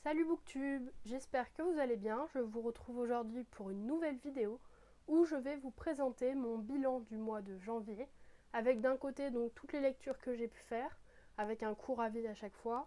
Salut Booktube, j'espère que vous allez bien. Je vous retrouve aujourd'hui pour une nouvelle vidéo où je vais vous présenter mon bilan du mois de janvier avec d'un côté donc toutes les lectures que j'ai pu faire avec un court avis à chaque fois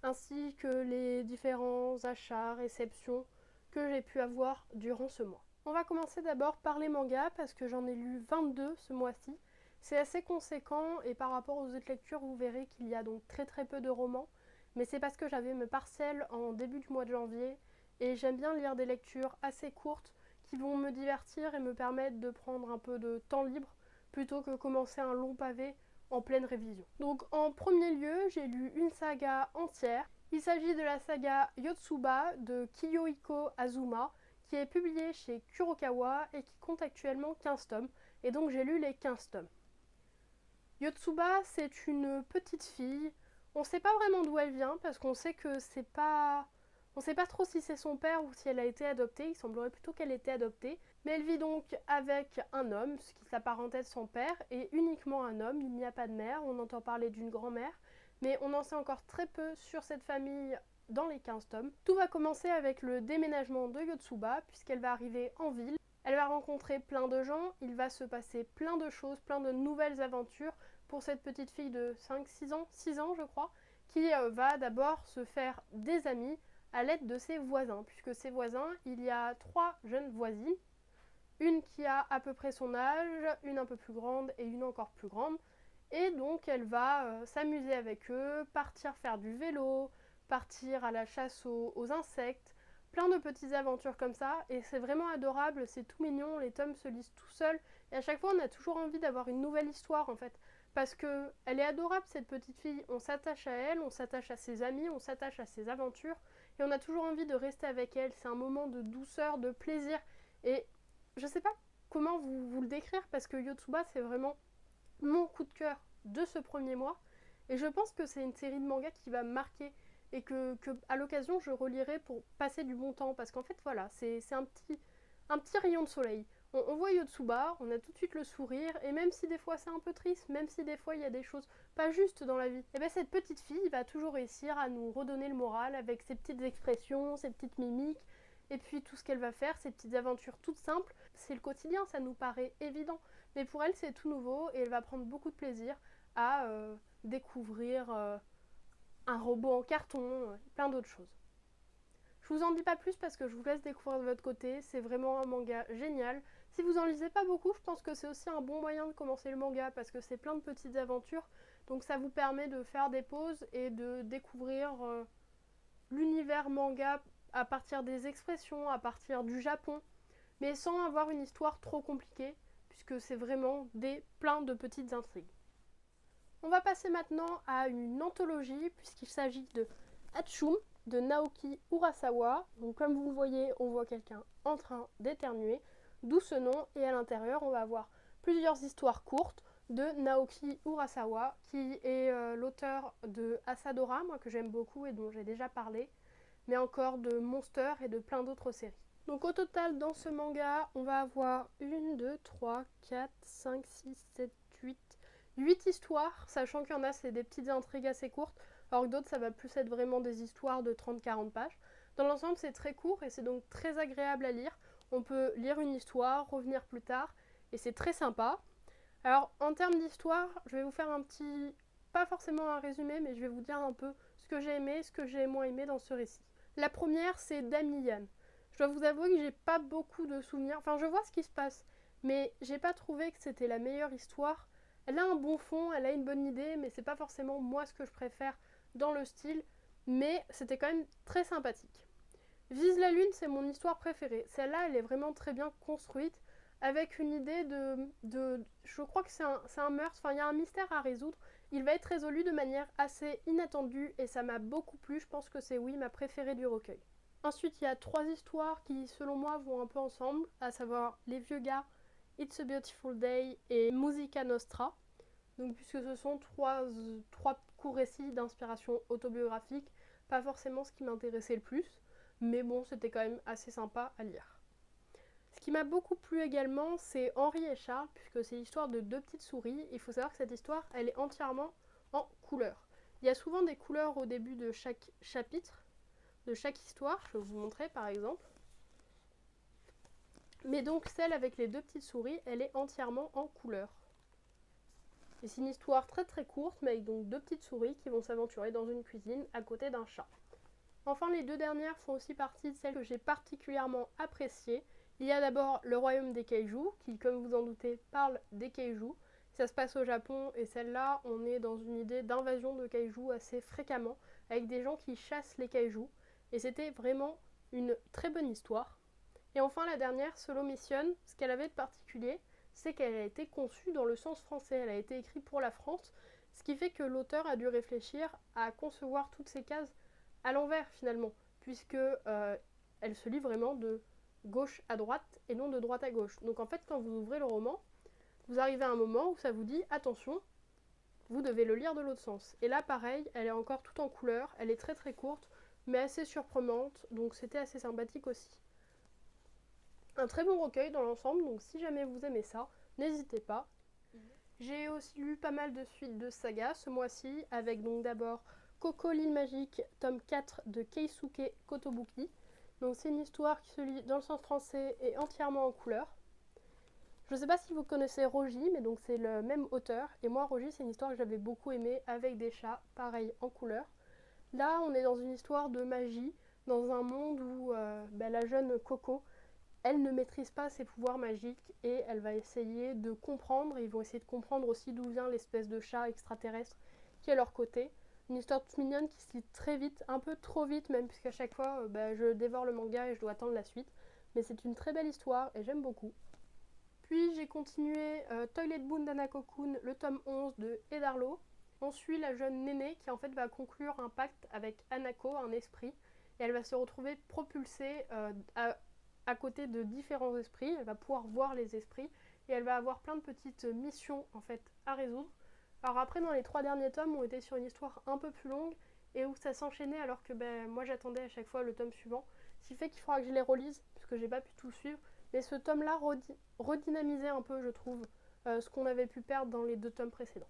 ainsi que les différents achats, réceptions que j'ai pu avoir durant ce mois. On va commencer d'abord par les mangas parce que j'en ai lu 22 ce mois-ci. C'est assez conséquent et par rapport aux autres lectures vous verrez qu'il y a donc très peu de romans. Mais c'est parce que j'avais mes partiels en début du mois de janvier et j'aime bien lire des lectures assez courtes qui vont me divertir et me permettre de prendre un peu de temps libre plutôt que commencer un long pavé en pleine révision. Donc en premier lieu, j'ai lu une saga entière. Il s'agit de la saga Yotsuba de Kiyohiko Azuma qui est publiée chez Kurokawa et qui compte actuellement 15 tomes. Et donc j'ai lu les 15 tomes. Yotsuba, c'est une petite fille. On ne sait pas vraiment d'où elle vient parce qu'on sait que c'est pas. On ne sait pas trop si c'est son père ou si elle a été adoptée. Il semblerait plutôt qu'elle ait été adoptée. Mais elle vit donc avec un homme, ce qui s'apparentait de son père, et uniquement un homme. Il n'y a pas de mère. On entend parler d'une grand-mère. Mais on en sait encore très peu sur cette famille dans les 15 tomes. Tout va commencer avec le déménagement de Yotsuba puisqu'elle va arriver en ville. Elle va rencontrer plein de gens, il va se passer plein de choses, plein de nouvelles aventures pour cette petite fille de 5-6 ans, 6 ans je crois, qui va d'abord se faire des amis à l'aide de ses voisins, puisque ses voisins, il y a 3 jeunes voisines, une qui a à peu près son âge, une un peu plus grande et une encore plus grande, et donc elle va s'amuser avec eux, partir faire du vélo, partir à la chasse aux insectes, plein de petites aventures comme ça, et c'est vraiment adorable, c'est tout mignon, les tomes se lisent tout seuls, et à chaque fois on a toujours envie d'avoir une nouvelle histoire en fait, parce que elle est adorable cette petite fille, on s'attache à elle, on s'attache à ses amis, on s'attache à ses aventures, et on a toujours envie de rester avec elle, c'est un moment de douceur, de plaisir, et je sais pas comment vous le décrire, parce que Yotsuba c'est vraiment mon coup de cœur de ce premier mois, et je pense que c'est une série de mangas qui va me marquer et que à l'occasion je relirai pour passer du bon temps parce qu'en fait voilà, c'est un petit rayon de soleil. On voit Yotsuba, on a tout de suite le sourire et même si des fois c'est un peu triste, même si des fois il y a des choses pas justes dans la vie, et bien cette petite fille va toujours réussir à nous redonner le moral avec ses petites expressions, ses petites mimiques et puis tout ce qu'elle va faire, ces petites aventures toutes simples. C'est le quotidien, ça nous paraît évident, mais pour elle c'est tout nouveau et elle va prendre beaucoup de plaisir à découvrir un robot en carton, plein d'autres choses. Je vous en dis pas plus parce que je vous laisse découvrir de votre côté, c'est vraiment un manga génial. Si vous en lisez pas beaucoup, je pense que c'est aussi un bon moyen de commencer le manga parce que c'est plein de petites aventures, donc ça vous permet de faire des pauses et de découvrir l'univers manga à partir des expressions, à partir du Japon, mais sans avoir une histoire trop compliquée, puisque c'est vraiment plein de petites intrigues. On va passer maintenant à une anthologie, puisqu'il s'agit de Hatsum de Naoki Urasawa. Donc comme vous le voyez, on voit quelqu'un en train d'éternuer, d'où ce nom, et à l'intérieur on va avoir plusieurs histoires courtes de Naoki Urasawa, qui est l'auteur de Asadora, moi que j'aime beaucoup et dont j'ai déjà parlé, mais encore de Monster et de plein d'autres séries. Donc au total dans ce manga, on va avoir 1, 2, 3, 4, 5, 6, 7, 8 histoires, sachant qu'il y en a c'est des petites intrigues assez courtes, alors que d'autres ça va plus être vraiment des histoires de 30-40 pages. Dans l'ensemble c'est très court et c'est donc très agréable à lire. On peut lire une histoire, revenir plus tard, et c'est très sympa. Alors en termes d'histoire, je vais vous faire un petit, pas forcément un résumé, mais je vais vous dire un peu ce que j'ai aimé, ce que j'ai moins aimé dans ce récit. La première c'est Damiyan. Je dois vous avouer que j'ai pas beaucoup de souvenirs, enfin je vois ce qui se passe, mais j'ai pas trouvé que c'était la meilleure histoire. Elle a un bon fond, elle a une bonne idée, mais c'est pas forcément moi ce que je préfère dans le style, mais c'était quand même très sympathique. Vise la Lune, c'est mon histoire préférée. Celle-là, elle est vraiment très bien construite, avec une idée je crois que c'est un meurtre, enfin il y a un mystère à résoudre. Il va être résolu de manière assez inattendue et ça m'a beaucoup plu, je pense que c'est oui ma préférée du recueil. Ensuite, il y a 3 histoires qui, selon moi, vont un peu ensemble, à savoir Les Vieux Gars, It's a Beautiful Day et Musica Nostra. Donc, puisque ce sont trois courts récits d'inspiration autobiographique, pas forcément ce qui m'intéressait le plus, mais bon, c'était quand même assez sympa à lire. Ce qui m'a beaucoup plu également, c'est Henri et Charles, puisque c'est l'histoire de 2 petites souris. Il faut savoir que cette histoire, elle est entièrement en couleurs. Il y a souvent des couleurs au début de chaque chapitre, de chaque histoire. Je vais vous montrer par exemple. Mais donc celle avec les 2 petites souris, elle est entièrement en couleur. Et c'est une histoire très très courte, mais avec donc 2 petites souris qui vont s'aventurer dans une cuisine à côté d'un chat. Enfin, les 2 dernières font aussi partie de celles que j'ai particulièrement appréciées. Il y a d'abord Le Royaume des Kaijus, qui, comme vous en doutez, parle des kaijus. Ça se passe au Japon, et celle-là, on est dans une idée d'invasion de kaijus assez fréquemment, avec des gens qui chassent les kaijus. Et c'était vraiment une très bonne histoire. Et enfin, la dernière, Solo Mission, ce qu'elle avait de particulier, c'est qu'elle a été conçue dans le sens français. Elle a été écrite pour la France, ce qui fait que l'auteur a dû réfléchir à concevoir toutes ces cases à l'envers finalement, puisque elle se lit vraiment de gauche à droite et non de droite à gauche. Donc en fait, quand vous ouvrez le roman, vous arrivez à un moment où ça vous dit attention, vous devez le lire de l'autre sens. Et là, pareil, elle est encore toute en couleur, elle est très très courte, mais assez surprenante, donc c'était assez sympathique aussi. Un très bon recueil dans l'ensemble, donc si jamais vous aimez ça, n'hésitez pas. J'ai aussi lu pas mal de suites de sagas ce mois-ci, avec donc d'abord Coco l'île magique, tome 4 de Keisuke Kotobuki. Donc c'est une histoire qui se lit dans le sens français et entièrement en couleur. Je ne sais pas si vous connaissez Roji, mais donc c'est le même auteur. Et moi, Roji, c'est une histoire que j'avais beaucoup aimée avec des chats, pareil, en couleur. Là, on est dans une histoire de magie, dans un monde où la jeune Coco, elle ne maîtrise pas ses pouvoirs magiques et elle va essayer de comprendre. Ils vont essayer de comprendre aussi d'où vient l'espèce de chat extraterrestre qui est à leur côté. Une histoire toute mignonne qui se lit très vite, un peu trop vite même, puisqu'à chaque fois je dévore le manga et je dois attendre la suite. Mais c'est une très belle histoire et j'aime beaucoup. Puis j'ai continué Toilet Boon d'Anako-kun, le tome 11 de Edarlo. On suit la jeune Néné qui en fait va conclure un pacte avec Anako, un esprit, et elle va se retrouver propulsée à côté de différents esprits. Elle va pouvoir voir les esprits et elle va avoir plein de petites missions en fait à résoudre. Alors après, dans les 3 derniers tomes, on était sur une histoire un peu plus longue et où ça s'enchaînait alors que moi j'attendais à chaque fois le tome suivant, ce qui fait qu'il faudra que je les relise puisque j'ai pas pu tout suivre. Mais ce tome-là redynamisait un peu, je trouve, ce qu'on avait pu perdre dans les 2 tomes précédents.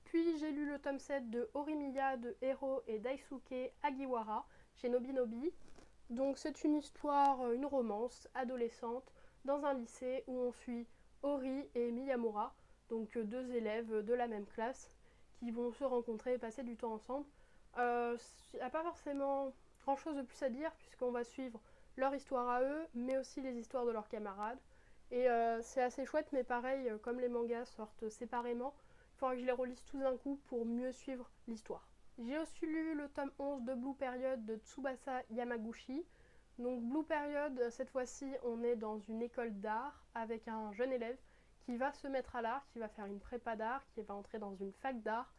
Puis j'ai lu le tome 7 de Horimiya de Hero et Daisuke Agiwara chez Nobinobi. Donc c'est une histoire, une romance adolescente dans un lycée où on suit Ori et Miyamura, donc 2 élèves de la même classe qui vont se rencontrer et passer du temps ensemble. Il n'y a pas forcément grand chose de plus à dire puisqu'on va suivre leur histoire à eux, mais aussi les histoires de leurs camarades. Et c'est assez chouette, mais pareil, comme les mangas sortent séparément, il faudra que je les relise tous d'un coup pour mieux suivre l'histoire. J'ai aussi lu le tome 11 de Blue Period de Tsubasa Yamaguchi. Donc Blue Period, cette fois-ci, on est dans une école d'art avec un jeune élève qui va se mettre à l'art, qui va faire une prépa d'art, qui va entrer dans une fac d'art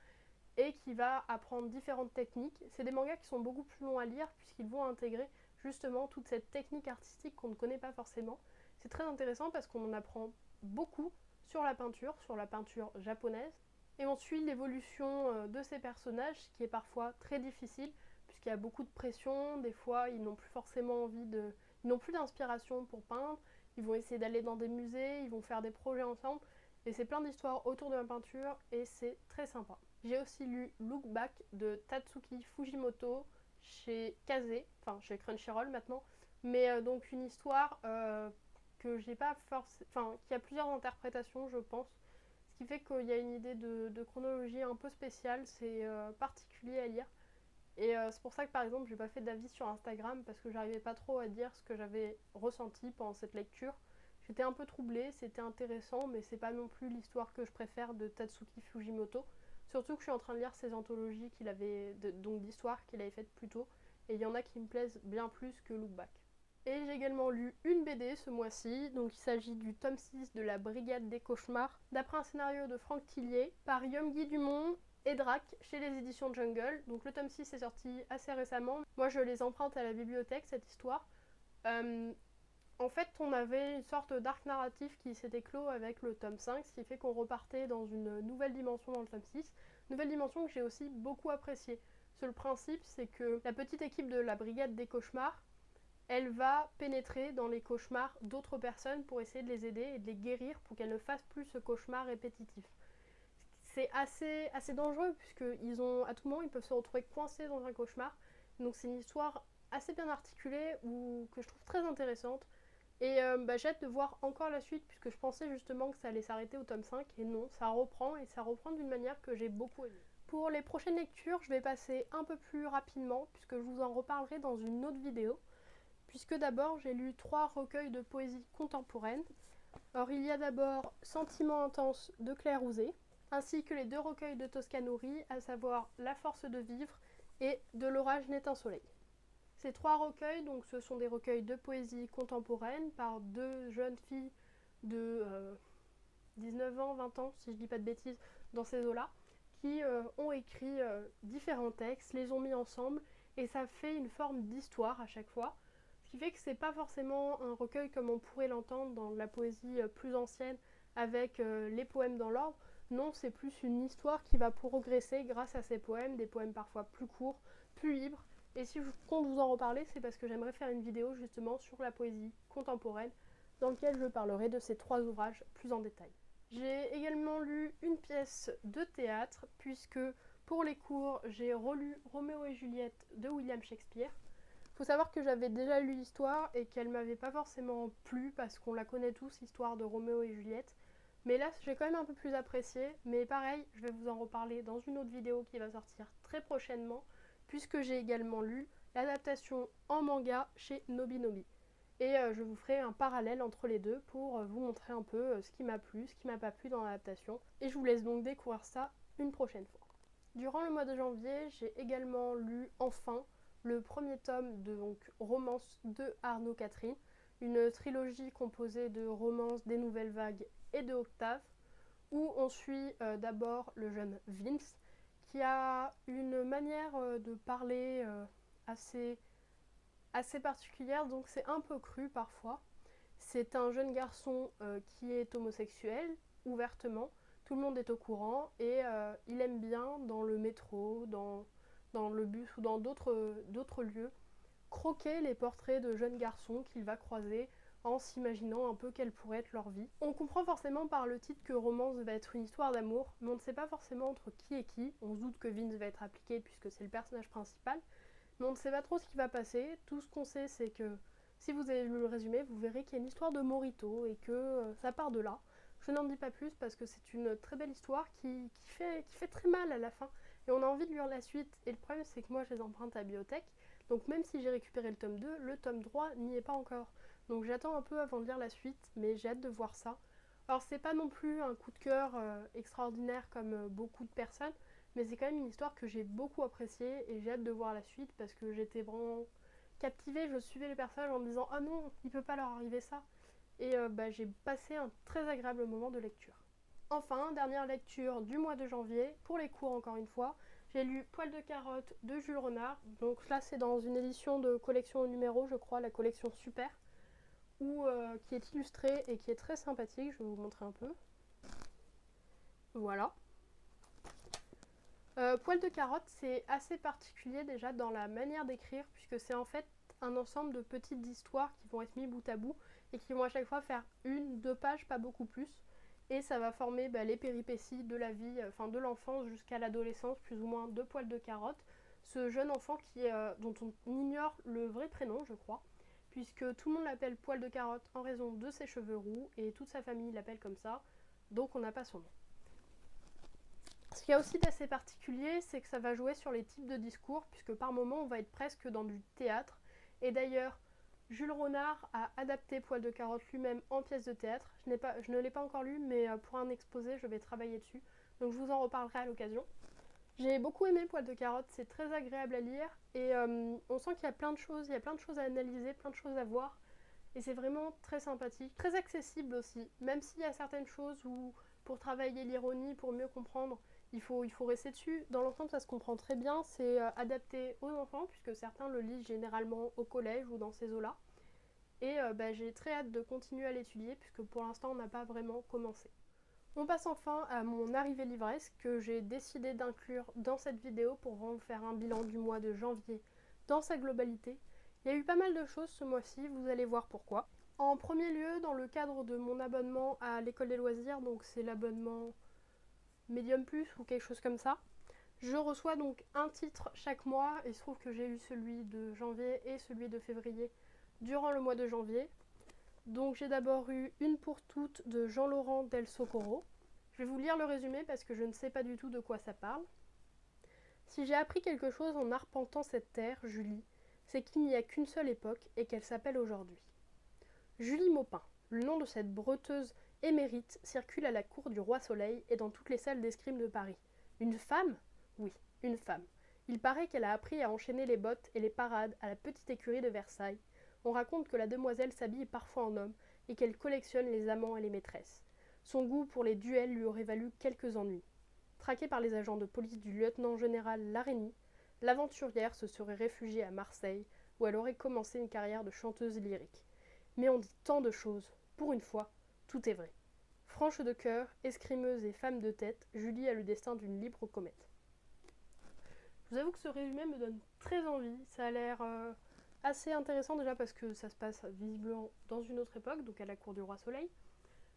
et qui va apprendre différentes techniques. C'est des mangas qui sont beaucoup plus longs à lire puisqu'ils vont intégrer justement toute cette technique artistique qu'on ne connaît pas forcément. C'est très intéressant parce qu'on en apprend beaucoup sur la peinture japonaise. Et on suit l'évolution de ces personnages, ce qui est parfois très difficile, puisqu'il y a beaucoup de pression. Des fois, ils n'ont plus forcément ils n'ont plus d'inspiration pour peindre. Ils vont essayer d'aller dans des musées, ils vont faire des projets ensemble. Et c'est plein d'histoires autour de la peinture et c'est très sympa. J'ai aussi lu Look Back de Tatsuki Fujimoto chez Kaze, enfin chez Crunchyroll maintenant. Mais donc une histoire que j'ai pas forcément, qui a plusieurs interprétations, je pense. Ce qui fait qu'il y a une idée de chronologie un peu spéciale, c'est particulier à lire. Et c'est pour ça que par exemple j'ai pas fait d'avis sur Instagram parce que j'arrivais pas trop à dire ce que j'avais ressenti pendant cette lecture. J'étais un peu troublée, c'était intéressant, mais c'est pas non plus l'histoire que je préfère de Tatsuki Fujimoto. Surtout que je suis en train de lire ses anthologies donc d'histoires qu'il avait faites plus tôt, et il y en a qui me plaisent bien plus que Look Back. Et j'ai également lu une BD ce mois-ci, donc il s'agit du tome 6 de la Brigade des Cauchemars, d'après un scénario de Franck Tillier, par Guy Dumont et Drac chez les éditions Jungle. Donc le tome 6 est sorti assez récemment. Moi je les emprunte à la bibliothèque, cette histoire. En fait, on avait une sorte d'arc narratif qui s'était clos avec le tome 5, ce qui fait qu'on repartait dans une nouvelle dimension dans le tome 6. Nouvelle dimension que j'ai aussi beaucoup appréciée. Le principe, c'est que la petite équipe de la Brigade des Cauchemars, elle va pénétrer dans les cauchemars d'autres personnes pour essayer de les aider et de les guérir pour qu'elles ne fassent plus ce cauchemar répétitif. C'est assez dangereux puisque à tout moment ils peuvent se retrouver coincés dans un cauchemar. Donc c'est une histoire assez bien articulée ou que je trouve très intéressante. Et j'ai hâte de voir encore la suite puisque je pensais justement que ça allait s'arrêter au tome 5 et non, ça reprend et ça reprend d'une manière que j'ai beaucoup aimée. Pour les prochaines lectures, je vais passer un peu plus rapidement puisque je vous en reparlerai dans une autre vidéo. Puisque d'abord j'ai lu 3 recueils de poésie contemporaine. Alors il y a d'abord Sentiments intenses de Claire Houzé, ainsi que les 2 recueils de Toscanori, à savoir La force de vivre et De l'orage n'est un soleil. Ces 3 recueils, donc, ce sont des recueils de poésie contemporaine par 2 jeunes filles de 19 ans, 20 ans, si je dis pas de bêtises, dans ces eaux-là, qui ont écrit différents textes, les ont mis ensemble, et ça fait une forme d'histoire à chaque fois. Ce qui fait que c'est pas forcément un recueil comme on pourrait l'entendre dans la poésie plus ancienne avec les poèmes dans l'ordre. Non, c'est plus une histoire qui va progresser grâce à ces poèmes, des poèmes parfois plus courts, plus libres. Et si je compte vous en reparler, c'est parce que j'aimerais faire une vidéo justement sur la poésie contemporaine dans laquelle je parlerai de ces 3 ouvrages plus en détail. J'ai également lu une pièce de théâtre puisque pour les cours j'ai relu Roméo et Juliette de William Shakespeare. Faut savoir que j'avais déjà lu l'histoire et qu'elle m'avait pas forcément plu parce qu'on la connaît tous, l'histoire de Roméo et Juliette. Mais là, j'ai quand même un peu plus apprécié. Mais pareil, je vais vous en reparler dans une autre vidéo qui va sortir très prochainement, puisque j'ai également lu l'adaptation en manga chez Nobinobi. Et je vous ferai un parallèle entre les deux pour vous montrer un peu ce qui m'a plu, ce qui m'a pas plu dans l'adaptation. Et je vous laisse donc découvrir ça une prochaine fois. Durant le mois de janvier, j'ai également lu enfin le premier tome de Romance de Arnaud Catherine, une trilogie composée de romances des Nouvelles Vagues et de Octave, où on suit d'abord le jeune Vince, qui a une manière de parler assez particulière, donc c'est un peu cru parfois. C'est un jeune garçon qui est homosexuel, ouvertement, tout le monde est au courant, et il aime bien dans le métro, dans le bus ou dans d'autres lieux, croquer les portraits de jeunes garçons qu'il va croiser en s'imaginant un peu quelle pourrait être leur vie. On comprend forcément par le titre que Romance va être une histoire d'amour, mais on ne sait pas forcément entre qui et qui. On se doute que Vince va être appliqué puisque c'est le personnage principal, mais on ne sait pas trop ce qui va passer. Tout ce qu'on sait, c'est que si vous avez lu le résumé, vous verrez qu'il y a une histoire de Morito et que ça part de là. Je n'en dis pas plus parce que c'est une très belle histoire qui fait très mal à la fin et on a envie de lire la suite. Et le problème, c'est que moi, je les emprunte à Bibliothèque, donc même si j'ai récupéré le tome 2, le tome 3 n'y est pas encore. Donc j'attends un peu avant de lire la suite, mais j'ai hâte de voir ça. Alors c'est pas non plus un coup de cœur extraordinaire comme beaucoup de personnes, mais c'est quand même une histoire que j'ai beaucoup appréciée et j'ai hâte de voir la suite parce que j'étais vraiment captivée, je suivais les personnages en me disant ah non, il peut pas leur arriver ça. Et j'ai passé un très agréable moment de lecture. Enfin, dernière lecture du mois de janvier, pour les cours encore une fois, j'ai lu Poil de carotte de Jules Renard. Donc là c'est dans une édition de collection au numéro, je crois, la collection Super, qui est illustrée et qui est très sympathique, je vais vous montrer un peu. Voilà. Poil de carotte, c'est assez particulier déjà dans la manière d'écrire, puisque c'est en fait un ensemble de petites histoires qui vont être mis bout à bout et qui vont à chaque fois faire 1-2 pages, pas beaucoup plus. Et ça va former les péripéties de la vie, de l'enfance jusqu'à l'adolescence, plus ou moins, de Poil de carotte. Ce jeune enfant dont on ignore le vrai prénom, je crois, puisque tout le monde l'appelle Poil de carotte en raison de ses cheveux roux et toute sa famille l'appelle comme ça, donc on n'a pas son nom. Ce qu'il y a aussi d'assez particulier, c'est que ça va jouer sur les types de discours, puisque par moments on va être presque dans du théâtre. Et d'ailleurs, Jules Renard a adapté Poil de carotte lui-même en pièce de théâtre. Je ne l'ai pas encore lu, mais pour un exposé, je vais travailler dessus. Donc je vous en reparlerai à l'occasion. J'ai beaucoup aimé Poil de carotte, c'est très agréable à lire. Et on sent qu'il y a plein de choses, à analyser, plein de choses à voir. Et c'est vraiment très sympathique, très accessible aussi. Même s'il y a certaines choses où, pour travailler l'ironie, pour mieux comprendre, il faut rester dessus. Dans l'ensemble, ça se comprend très bien. C'est adapté aux enfants, puisque certains le lisent généralement au collège ou dans ces eaux-là. Et j'ai très hâte de continuer à l'étudier, puisque pour l'instant, on n'a pas vraiment commencé. On passe enfin à mon arrivée livresque, que j'ai décidé d'inclure dans cette vidéo pour vous faire un bilan du mois de janvier dans sa globalité. Il y a eu pas mal de choses ce mois-ci, vous allez voir pourquoi. En premier lieu, dans le cadre de mon abonnement à l'école des loisirs, donc c'est l'abonnement Medium Plus ou quelque chose comme ça, Je reçois donc un titre chaque mois, et il se trouve que j'ai eu celui de janvier et celui de février durant le mois de janvier. Donc j'ai d'abord eu Une pour toutes de Jean-Laurent Del Socorro. Je vais vous lire le résumé parce que je ne sais pas du tout de quoi ça parle. Si j'ai appris quelque chose en arpentant cette terre, Julie, c'est qu'il n'y a qu'une seule époque et qu'elle s'appelle aujourd'hui. Julie Maupin, le nom de cette breteuse émérite, circule à la cour du Roi Soleil et dans toutes les salles d'escrime de Paris. Une femme ? Oui, une femme. Il paraît qu'elle a appris à enchaîner les bottes et les parades à la petite écurie de Versailles. On raconte que la demoiselle s'habille parfois en homme et qu'elle collectionne les amants et les maîtresses. Son goût pour les duels lui aurait valu quelques ennuis. Traquée par les agents de police du lieutenant-général Larénie, l'aventurière se serait réfugiée à Marseille, où elle aurait commencé une carrière de chanteuse lyrique. Mais on dit tant de choses. Pour une fois, tout est vrai. Franche de cœur, escrimeuse et femme de tête, Julie a le destin d'une libre comète. Je vous avoue que ce résumé me donne très envie. Ça a l'air assez intéressant déjà parce que ça se passe visiblement dans une autre époque, donc à la cour du Roi Soleil,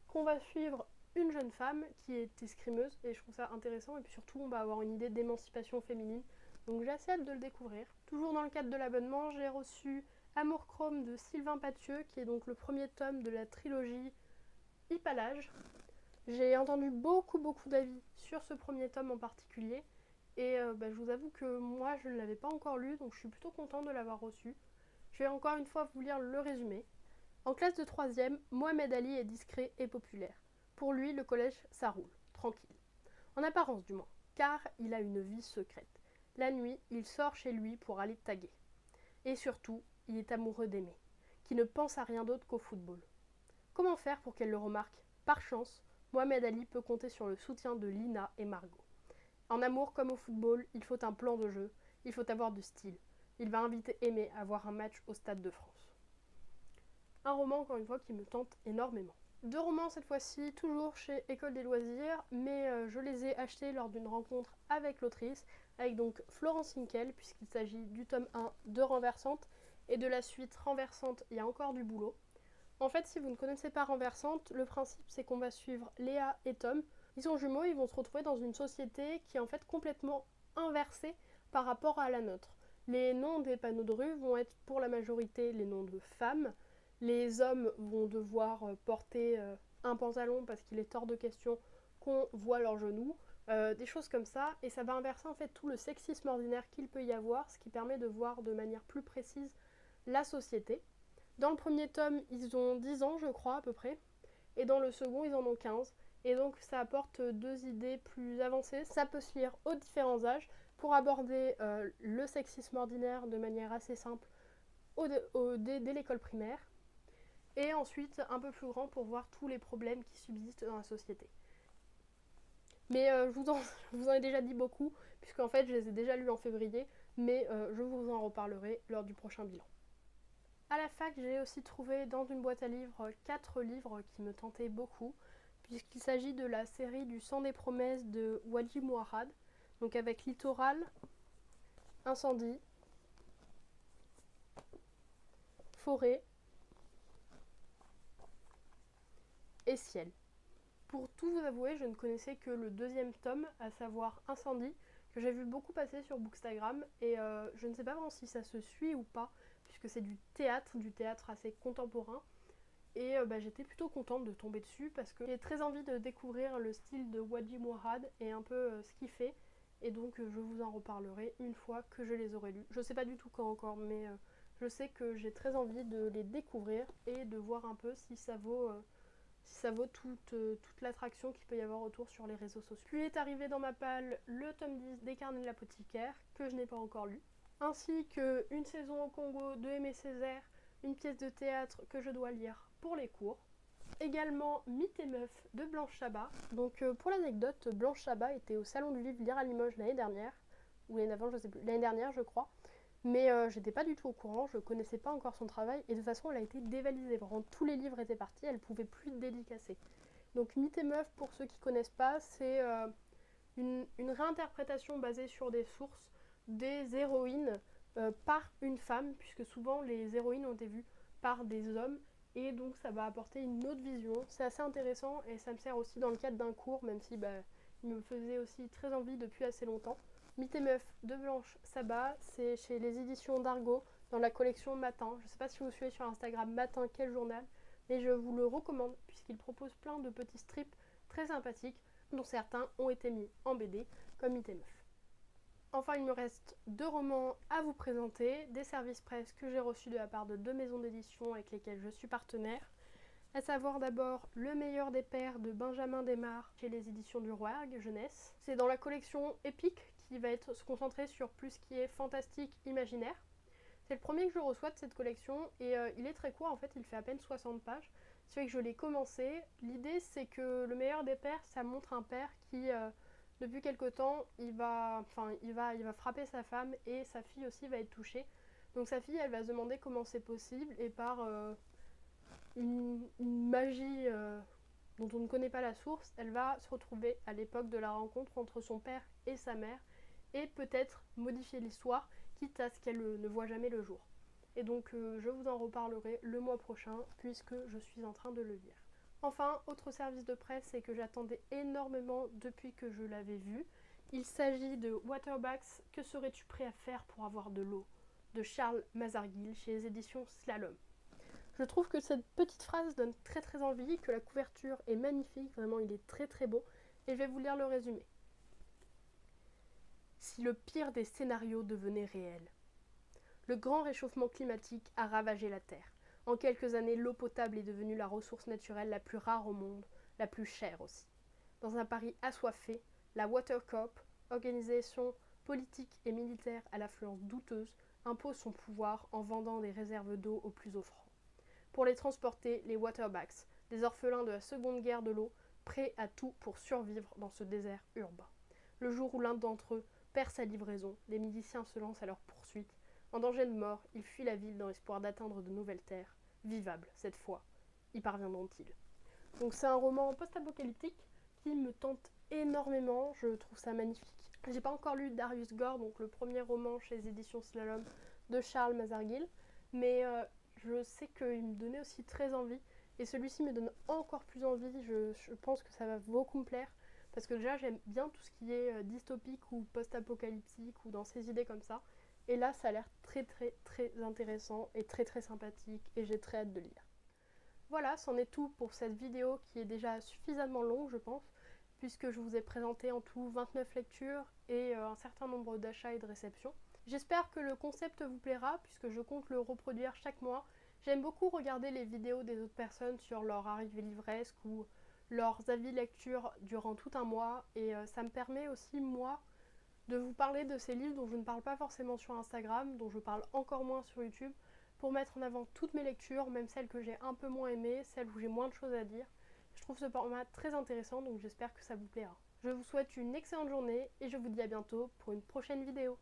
qu'on va suivre une jeune femme qui est escrimeuse et je trouve ça intéressant et puis surtout on va avoir une idée d'émancipation féminine. Donc j'ai assez hâte de le découvrir. Toujours dans le cadre de l'abonnement, j'ai reçu Amour Chrome de Sylvain Pathieu qui est donc le premier tome de la trilogie Hippalage. J'ai entendu beaucoup d'avis sur ce premier tome en particulier et je vous avoue que moi je ne l'avais pas encore lu donc je suis plutôt contente de l'avoir reçu. Je vais encore une fois vous lire le résumé. En classe de 3e, Mohamed Ali est discret et populaire. Pour lui, le collège, ça roule, tranquille. En apparence du moins, car il a une vie secrète. La nuit, il sort chez lui pour aller taguer. Et surtout, il est amoureux d'Aimée, qui ne pense à rien d'autre qu'au football. Comment faire pour qu'elle le remarque ? Par chance, Mohamed Ali peut compter sur le soutien de Lina et Margot. En amour comme au football, il faut un plan de jeu, il faut avoir du style. Il va inviter Aimée à voir un match au Stade de France. Un roman, encore une fois, qui me tente énormément. 2 romans cette fois-ci, toujours chez École des loisirs, mais je les ai achetés lors d'une rencontre avec l'autrice, avec donc Florence Hinkel, puisqu'il s'agit du tome 1 de Renversante, et de la suite Renversante, il y a encore du boulot. En fait, si vous ne connaissez pas Renversante, le principe c'est qu'on va suivre Léa et Tom. Ils sont jumeaux, ils vont se retrouver dans une société qui est en fait complètement inversée par rapport à la nôtre. Les noms des panneaux de rue vont être pour la majorité les noms de femmes. Les hommes vont devoir porter un pantalon parce qu'il est hors de question qu'on voit leurs genoux, des choses comme ça, et ça va inverser en fait tout le sexisme ordinaire qu'il peut y avoir, ce qui permet de voir de manière plus précise la société. Dans le premier tome, ils ont 10 ans, je crois, à peu près, et dans le second, ils en ont 15, et donc ça apporte 2 idées plus avancées. Ça peut se lire aux différents âges pour aborder le sexisme ordinaire de manière assez simple dès l'école primaire, et ensuite un peu plus grand pour voir tous les problèmes qui subsistent dans la société. Mais je vous en ai déjà dit beaucoup, puisqu'en fait je les ai déjà lus en février, mais je vous en reparlerai lors du prochain bilan. À la fac, j'ai aussi trouvé dans une boîte à livres 4 livres qui me tentaient beaucoup, puisqu'il s'agit de la série du Sang des promesses de Wadji Mouahad, donc avec Littoral, Incendie, Forêt et Ciel. Pour tout vous avouer, je ne connaissais que le 2e tome, à savoir Incendie, que j'ai vu beaucoup passer sur Bookstagram, et je ne sais pas vraiment si ça se suit ou pas, puisque c'est du théâtre assez contemporain, et j'étais plutôt contente de tomber dessus, parce que j'ai très envie de découvrir le style de Wadji Mouahad, et un peu ce qu'il fait, et donc je vous en reparlerai une fois que je les aurai lus. Je sais pas du tout quand encore, mais je sais que j'ai très envie de les découvrir, et de voir un peu si ça vaut toute l'attraction qu'il peut y avoir autour sur les réseaux sociaux. Puis est arrivé dans ma palle le tome 10 des Carnets de l'apothicaire, que je n'ai pas encore lu, ainsi que Une saison au Congo de Aimé Césaire, une pièce de théâtre que je dois lire pour les cours. Également Mythe et Meuf de Blanche Chabat. Donc pour l'anecdote, Blanche Chabat était au salon du livre Lire à Limoges l'année dernière, ou l'année d'avant, je sais plus, l'année dernière je crois. Mais j'étais pas du tout au courant, je connaissais pas encore son travail, et de toute façon elle a été dévalisée, vraiment tous les livres étaient partis, elle pouvait plus dédicacer. Donc Mythe et Meuf, pour ceux qui connaissent pas, c'est une réinterprétation basée sur des sources des héroïnes par une femme, puisque souvent les héroïnes ont été vues par des hommes, et donc ça va apporter une autre vision. C'est assez intéressant, et ça me sert aussi dans le cadre d'un cours, même si il me faisait aussi très envie depuis assez longtemps. Mythe et Meuf de Blanche Sabat, c'est chez les éditions d'Argo dans la collection Matin. Je ne sais pas si vous suivez sur Instagram Matin quel journal, mais je vous le recommande puisqu'il propose plein de petits strips très sympathiques dont certains ont été mis en BD comme Mythe et Meuf. Enfin, il me reste 2 romans à vous présenter, des services presse que j'ai reçus de la part de 2 maisons d'édition avec lesquelles je suis partenaire, à savoir d'abord Le meilleur des pères de Benjamin Desmar chez les éditions du Rouergue jeunesse. C'est dans la collection Épique qui va se concentrer sur plus ce qui est fantastique imaginaire. C'est le premier que je reçois de cette collection et il est très court, en fait il fait à peine 60 pages. Ce fait que je l'ai commencé. L'idée c'est que Le meilleur des pères, ça montre un père qui depuis quelque temps il va frapper sa femme et sa fille aussi va être touchée. Donc sa fille elle va se demander comment c'est possible et par une magie dont on ne connaît pas la source, elle va se retrouver à l'époque de la rencontre entre son père et sa mère et peut-être modifier l'histoire quitte à ce qu'elle ne voit jamais le jour. Et donc je vous en reparlerai le mois prochain puisque je suis en train de le lire. Enfin, autre service de presse et que j'attendais énormément depuis que je l'avais vu, il s'agit de Waterbacks, que serais-tu prêt à faire pour avoir de l'eau de Charles Mazarguil chez les éditions Slalom. Je trouve que cette petite phrase donne très envie, que la couverture est magnifique, vraiment il est très beau, et je vais vous lire le résumé. Si le pire des scénarios devenait réel. Le grand réchauffement climatique a ravagé la Terre. En quelques années, l'eau potable est devenue la ressource naturelle la plus rare au monde, la plus chère aussi. Dans un Paris assoiffé, la Watercorp, organisation politique et militaire à l'affluence douteuse, impose son pouvoir en vendant des réserves d'eau aux plus offrants. Pour les transporter, les Waterbacks, des orphelins de la Seconde Guerre de l'eau, prêts à tout pour survivre dans ce désert urbain. Le jour où l'un d'entre eux perd sa livraison, les miliciens se lancent à leur poursuite. En danger de mort, ils fuient la ville dans l'espoir d'atteindre de nouvelles terres, vivables cette fois. Y parviendront-ils? Donc c'est un roman post-apocalyptique qui me tente énormément, je trouve ça magnifique. J'ai pas encore lu Darius Gore, donc le premier roman chez les éditions Slalom de Charles Mazarguil, mais je sais qu'il me donnait aussi très envie, et celui-ci me donne encore plus envie, je pense que ça va beaucoup me plaire, parce que déjà j'aime bien tout ce qui est dystopique ou post-apocalyptique ou dans ces idées comme ça, et là ça a l'air très intéressant et très sympathique, et j'ai très hâte de lire. Voilà, c'en est tout pour cette vidéo qui est déjà suffisamment longue je pense, puisque je vous ai présenté en tout 29 lectures et un certain nombre d'achats et de réceptions. J'espère que le concept vous plaira puisque je compte le reproduire chaque mois. J'aime beaucoup regarder les vidéos des autres personnes sur leur arrivée livresque ou leurs avis lecture durant tout un mois et ça me permet aussi moi de vous parler de ces livres dont je ne parle pas forcément sur Instagram, dont je parle encore moins sur YouTube, pour mettre en avant toutes mes lectures, même celles que j'ai un peu moins aimées, celles où j'ai moins de choses à dire. Je trouve ce format très intéressant, donc j'espère que ça vous plaira. Je vous souhaite une excellente journée et je vous dis à bientôt pour une prochaine vidéo.